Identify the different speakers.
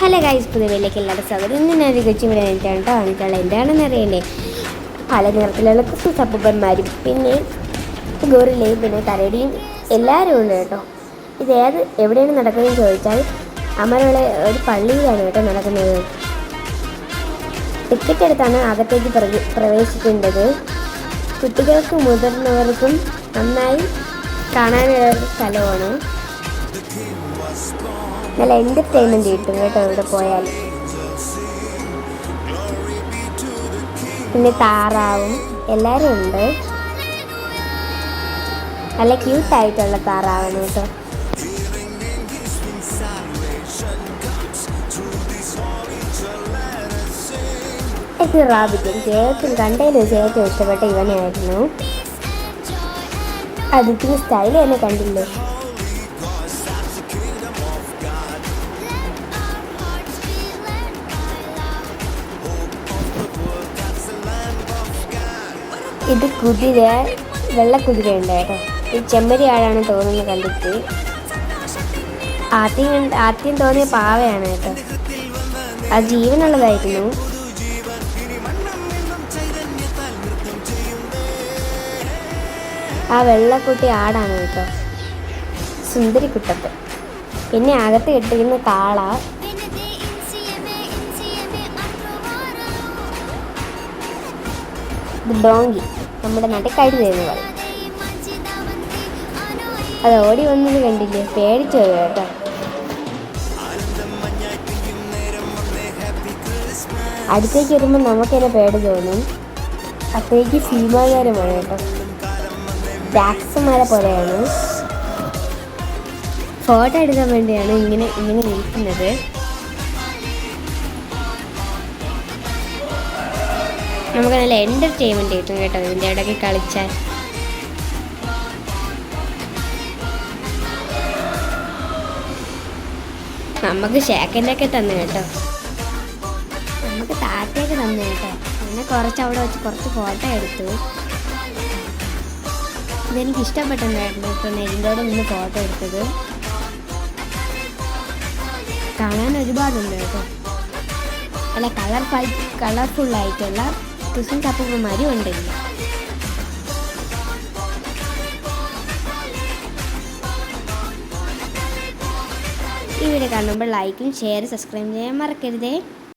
Speaker 1: Hello guys, പുതിയ വീട്ടിലേക്ക് എല്ലാവരും സ്വാഗതം. ഇന്ന് ഞാനൊരു കൊച്ചു ഇവിടെ വേണ്ടിയിട്ടാണ് കാണിക്കാനുള്ളത്. എന്താണെന്ന് അറിയണ്ടേ? പല നിറത്തിലുള്ള ക്രിസ്മസ് അപ്പൂപ്പന്മാരും പിന്നെ ഗോറില്ലയും പിന്നെ കരടിയും എല്ലാവരും ഉണ്ട് കേട്ടോ. എവിടെയാണ് നടക്കുന്നതെന്ന് ചോദിച്ചാൽ അമരവിള ഒരു പള്ളിയിലാണ് കേട്ടോ നടക്കുന്നത്. ടിക്കറ്റ് എടുത്താണ് അകത്തേക്ക് പ്രവേശിക്കേണ്ടത്. കുട്ടികൾക്കും മുതിർന്നവർക്കും നന്നായി കാണാനുള്ള ഒരു സ്ഥലമാണ്. നല്ല എൻ്റർടൈൻമെൻറ്റ് കിട്ടും കേട്ടോ ഇവിടെ പോയാൽ. പിന്നെ താറാവും എല്ലാവരും ഉണ്ട്. നല്ല ക്യൂട്ടായിട്ടുള്ള താറാവാണ് കേട്ടോ. റാബിറ്റും ചേർത്തും കണ്ടതിൽ വെച്ച് ഏറ്റവും ഇഷ്ടപ്പെട്ട ഇവനായിരുന്നു. അതിന് സ്റ്റൈൽ തന്നെ കണ്ടില്ലേ? ഇത് വെള്ളക്കുതിരയുണ്ട് കേട്ടോ. ഇത് ചെമ്മരി ആഴാണ് തോന്നുന്നത് കണ്ടിട്ട്. ആദ്യം തോന്നിയ പാവയാണ് കേട്ടോ. അത് ജീവനുള്ളതായിരുന്നു. ആ വെള്ളക്കുട്ടി ആടാണ് കേട്ടോ, സുന്ദരിക്കുട്ടത്ത്. പിന്നെ അകത്ത് കെട്ടിക്കുന്ന കാള. ഡോങ്കി, നമ്മുടെ നാട്ടിൽ കഴുത എന്ന് പറയും. അത് ഓടി വന്നത് കണ്ടില്ലേ? പേടിച്ചു പോയി കേട്ടോ. അടുത്തേക്ക് വരുമ്പോൾ നമുക്ക് തന്നെ പേടി തോന്നും. അത്രയ്ക്ക് ഭീമാകാരമാണ് കേട്ടോ. ഡാക്സുമാരെ പോലെയാണ്. ഫോട്ടോ എടുക്കാൻ വേണ്ടിയാണ് ഇങ്ങനെ നിൽക്കുന്നത്. നമുക്ക് നല്ല എൻ്റർടൈൻമെൻറ്റ് കിട്ടും കേട്ടോ ഇതിൻ്റെ ഇടയ്ക്ക് കളിച്ചാൽ. നമുക്ക് ഷേക്കൻ്റെയൊക്കെ തന്നു കേട്ടോ. നമുക്ക് താറ്റയൊക്കെ തന്നു കേട്ടോ. പിന്നെ കുറച്ച് അവിടെ വെച്ച് കുറച്ച് ഫോട്ടോ എടുത്തു. ഇതെനിക്ക് ഇഷ്ടപ്പെട്ടിട്ടുണ്ടായിരുന്നു കേട്ടോ, നെല്ലിൻ്റെയോടെ നിന്ന് ഫോട്ടോ എടുത്തത്. കാണാൻ ഒരുപാടുണ്ട് കേട്ടോ. നല്ല കളർഫുള്ളായിട്ടുള്ള ക്രിസ്മസ് അപ്പൂപ്പന്മാരും ഉണ്ടല്ലോ. ഈ വീഡിയോ കാണുമ്പോൾ ലൈക്കും ഷെയർ സബ്സ്ക്രൈബ് ചെയ്യാൻ മറക്കരുതേ.